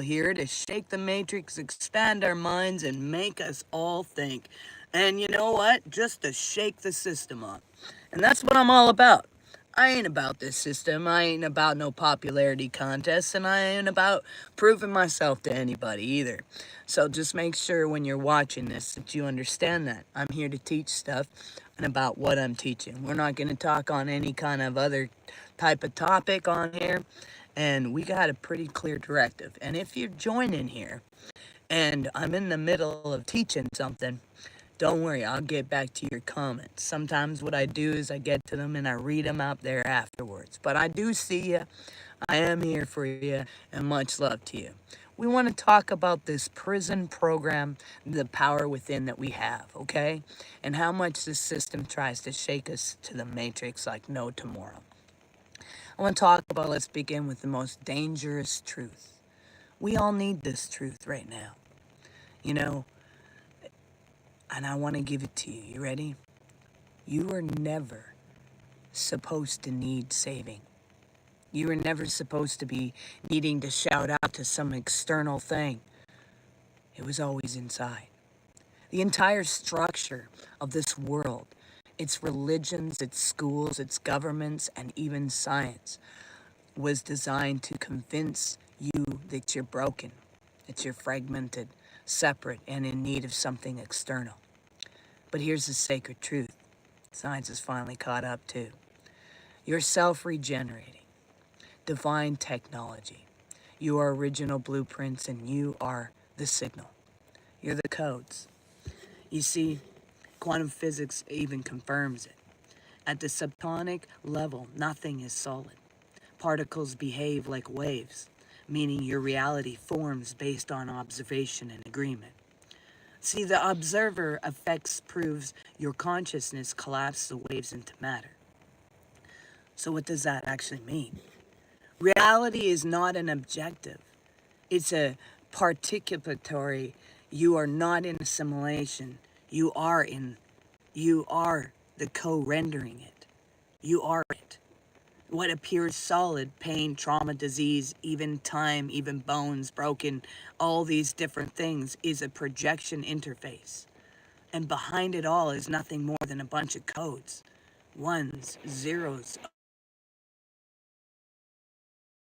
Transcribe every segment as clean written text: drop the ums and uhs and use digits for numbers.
here to shake the matrix, expand our minds, and make us all think. And you know what? Just to shake the system up. And that's what I'm all about. I ain't about this system. I ain't about no popularity contests, and I ain't about proving myself to anybody either. So just make sure when you're watching this that you understand that. I'm here to teach stuff and about what I'm teaching. We're not going to talk on any kind of other type of topic on here, and we got a pretty clear directive. And if you're joining here and I'm in the middle of teaching something, don't worry, I'll get back to your comments. Sometimes what I do is I get to them and I read them out there afterwards. But I do see you. I am here for you, and much love to you. We want to talk about this prison program, the power within that we have, okay? And how much this system tries to shake us to the matrix like no tomorrow. I want to talk about, let's begin with the most dangerous truth. We all need this truth right now. You know, and I want to give it to you. You ready? You are never supposed to need saving. You were never supposed to be needing to shout out to some external thing. It was always inside. The entire structure of this world, its religions, its schools, its governments, and even science, was designed to convince you that you're broken, that you're fragmented, separate, and in need of something external. But here's the sacred truth. Science has finally caught up too. You're self-regenerating. Divine technology. You are original blueprints, and you are the signal. You're the codes. You see, quantum physics even confirms it. At the subatomic level, nothing is solid. Particles behave like waves, meaning your reality forms based on observation and agreement. See, the observer effects proves your consciousness collapses the waves into matter. So what does that actually mean? Reality is not an objective. It's a participatory. You are not in assimilation. You are the co-rendering it. You are it. What appears solid, pain, trauma, disease, even time, even bones broken, all these different things is a projection interface. And behind it all is nothing more than a bunch of codes. Ones, zeros.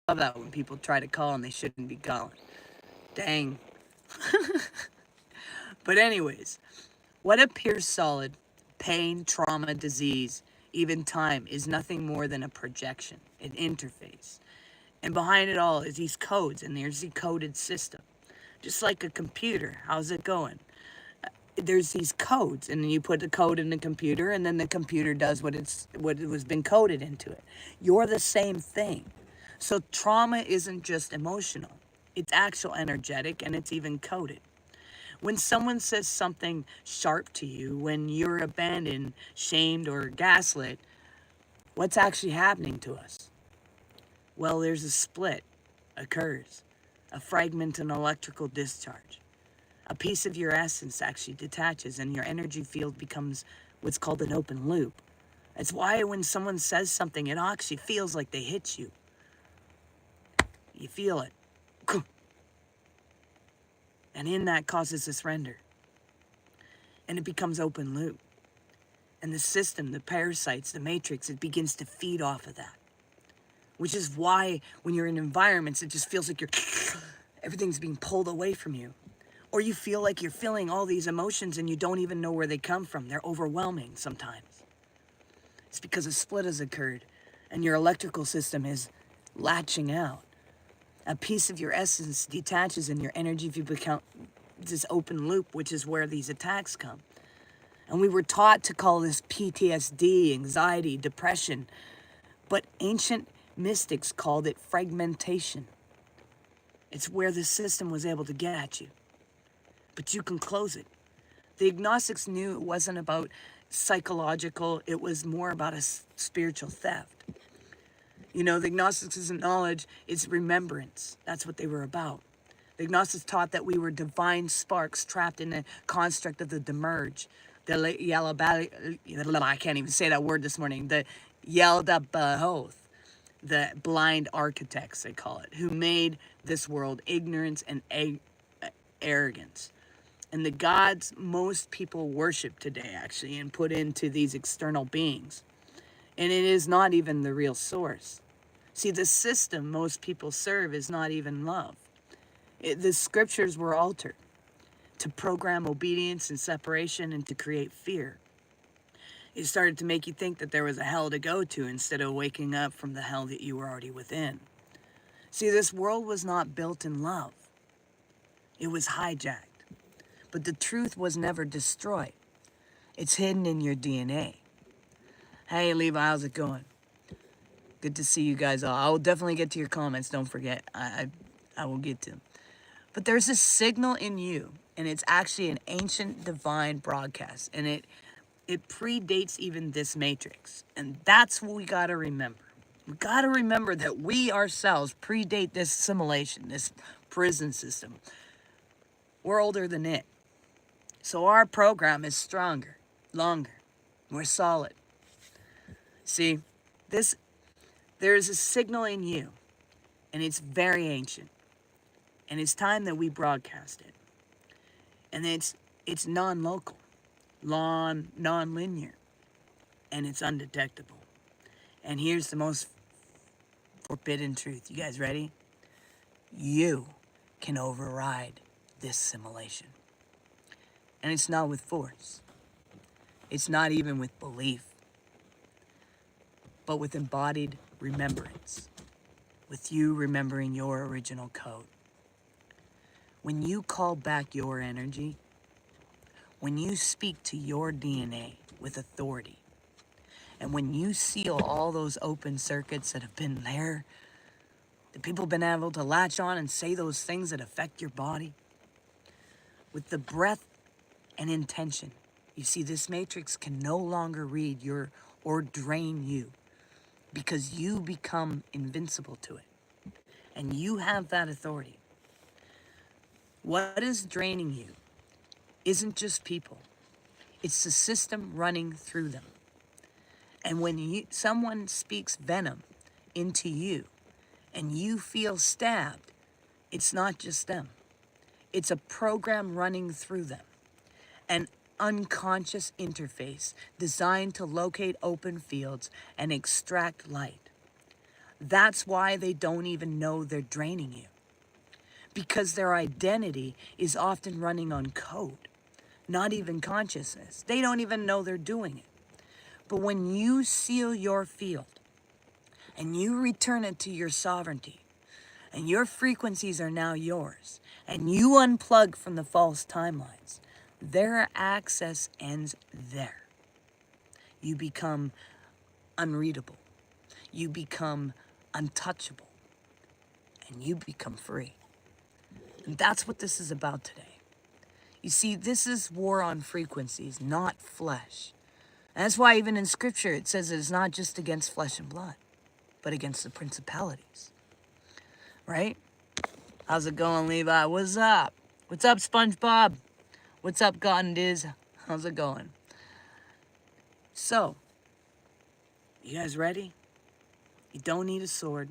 I love that when people try to call and they shouldn't be calling. Dang. But anyways, what appears solid, pain, trauma, disease, even time, is nothing more than a projection, an interface. And behind it all is these codes, and there's the coded system. Just like a computer, how's it going? There's these codes, and then you put the code in the computer, and then the computer does what it was been coded into it. You're the same thing. So trauma isn't just emotional. It's actual energetic, and it's even coded. When someone says something sharp to you, when you're abandoned, shamed, or gaslit, what's actually happening to us? Well, there's a split occurs, a fragment in electrical discharge. A piece of your essence actually detaches and your energy field becomes what's called an open loop. That's why when someone says something, it actually feels like they hit you. You feel it. And in that causes a surrender. And it becomes open loop. And the system, the parasites, the matrix, it begins to feed off of that. Which is why when you're in environments, it just feels like everything's being pulled away from you. Or you feel like you're feeling all these emotions and you don't even know where they come from. They're overwhelming sometimes. It's because a split has occurred and your electrical system is latching out. A piece of your essence detaches and your energy become this open loop, which is where these attacks come. And we were taught to call this PTSD, anxiety, depression. But ancient mystics called it fragmentation. It's where the system was able to get at you. But you can close it. The Gnostics knew it wasn't about psychological, it was more about a spiritual theft. You know, the Gnostics' knowledge is remembrance. That's what they were about. The Gnostics taught that we were divine sparks trapped in the construct of the demerge. I can't even say that word this morning. The Yaldabaoth, the blind architects, they call it, who made this world, ignorance and arrogance. And the gods most people worship today, actually, and put into these external beings. And it is not even the real source. See, the system most people serve is not even love. The scriptures were altered to program obedience and separation and to create fear. It started to make you think that there was a hell to go to instead of waking up from the hell that you were already within. See, this world was not built in love. It was hijacked. But the truth was never destroyed. It's hidden in your DNA. Hey, Levi, how's it going? Good to see you guys all. I will definitely get to your comments. Don't forget. I will get to them. But there's a signal in you, and it's actually an ancient divine broadcast, and it predates even this matrix. And that's what we got to remember. We got to remember that we ourselves predate this assimilation, this prison system. We're older than it. So our program is stronger, longer. We're solid. See, there is a signal in you, and it's very ancient. And it's time that we broadcast it. And it's non-local, non-linear, and it's undetectable. And here's the most forbidden truth. You guys ready? You can override this simulation. And it's not with force. It's not even with belief, but with embodied remembrance, with you remembering your original code. When you call back your energy, when you speak to your DNA with authority, and when you seal all those open circuits that have been there, that people have been able to latch on and say those things that affect your body, with the breath and intention, you see, this matrix can no longer read or drain you, because you become invincible to it. And you have that authority. What is draining you isn't just people. It's the system running through them. And when someone speaks venom into you and you feel stabbed, it's not just them. It's a program running through them. An unconscious interface designed to locate open fields and extract light. That's why they don't even know they're draining you. Because their identity is often running on code, not even consciousness. They don't even know they're doing it. But when you seal your field and you return it to your sovereignty, and your frequencies are now yours, and you unplug from the false timelines, their access ends there. You become unreadable. You become untouchable. And you become free. And that's what this is about today. You see, this is war on frequencies, not flesh. And that's why even in scripture it says it's not just against flesh and blood, but against the principalities. Right? How's it going, Levi? What's up? What's up, SpongeBob? What's up, God Diz? How's it going? So, you guys ready? You don't need a sword.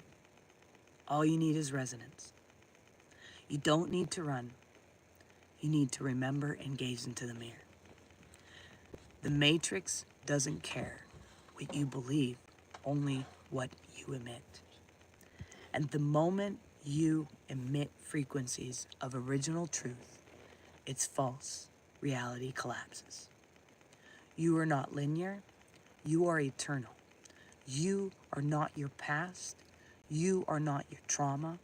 All you need is resonance. You don't need to run. You need to remember and gaze into the mirror. The matrix doesn't care what you believe, only what you emit. And the moment you emit frequencies of original truth, it's false. Reality collapses. You are not linear. You are eternal. You are not your past. You are not your trauma.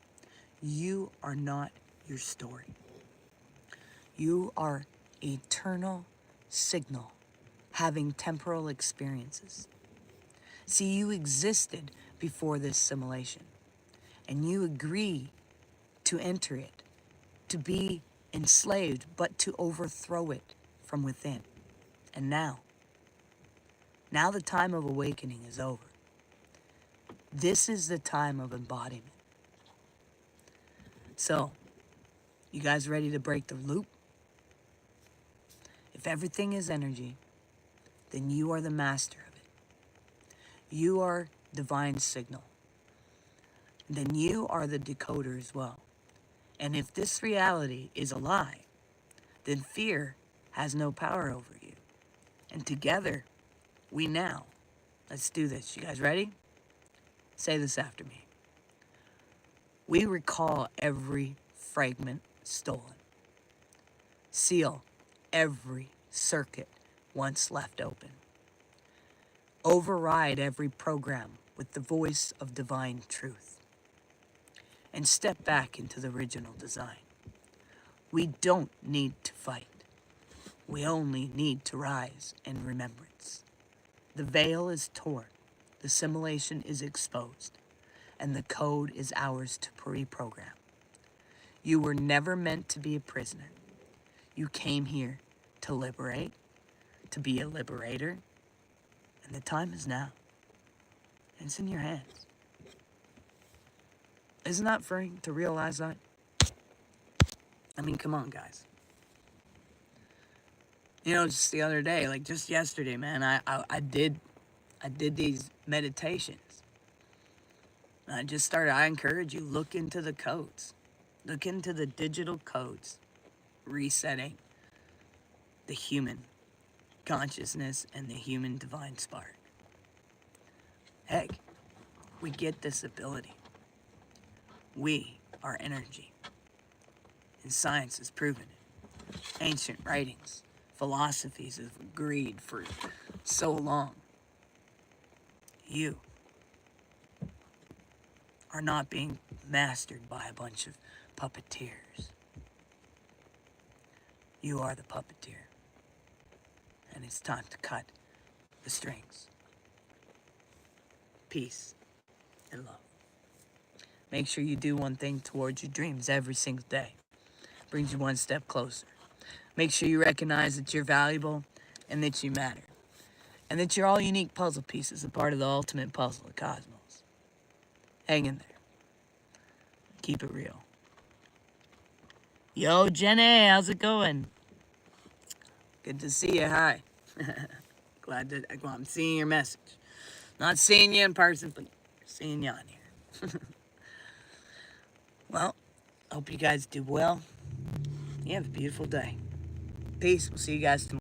You are not your story. You are eternal signal having temporal experiences. See, you existed before this simulation, and you agree to enter it, to be enslaved, but to overthrow it from within. And now the time of awakening is over. This is the time of embodiment. So, you guys ready to break the loop? If everything is energy, then you are the master of it. You are divine signal. Then you are the decoder as well. And if this reality is a lie, then fear has no power over you. And together, we now. Let's do this. You guys ready? Say this after me. We recall every fragment stolen. Seal every circuit once left open. Override every program with the voice of divine truth. And step back into the original design. We don't need to fight. We only need to rise in remembrance. The veil is torn, the simulation is exposed, and the code is ours to reprogram. You were never meant to be a prisoner. You came here to liberate, to be a liberator, and the time is now. And it's in your hands. Isn't that freeing to realize that? I mean, come on, guys. You know, just the other day, like just yesterday, man, I did these meditations. I encourage you, look into the codes. Look into the digital codes, resetting the human consciousness and the human divine spark. Heck, we get this ability. We are energy. And science has proven it. Ancient writings, philosophies have agreed for so long. You are not being mastered by a bunch of puppeteers. You are the puppeteer. And it's time to cut the strings. Peace and love. Make sure you do one thing towards your dreams every single day. Brings you one step closer. Make sure you recognize that you're valuable and that you matter. And that you're all unique puzzle pieces, a part of the ultimate puzzle of cosmos. Hang in there. Keep it real. Yo, Jenny, how's it going? Good to see you. Hi. I'm seeing your message. Not seeing you in person, but seeing you on here. Well, hope you guys do well. You have a beautiful day. Peace. We'll see you guys tomorrow.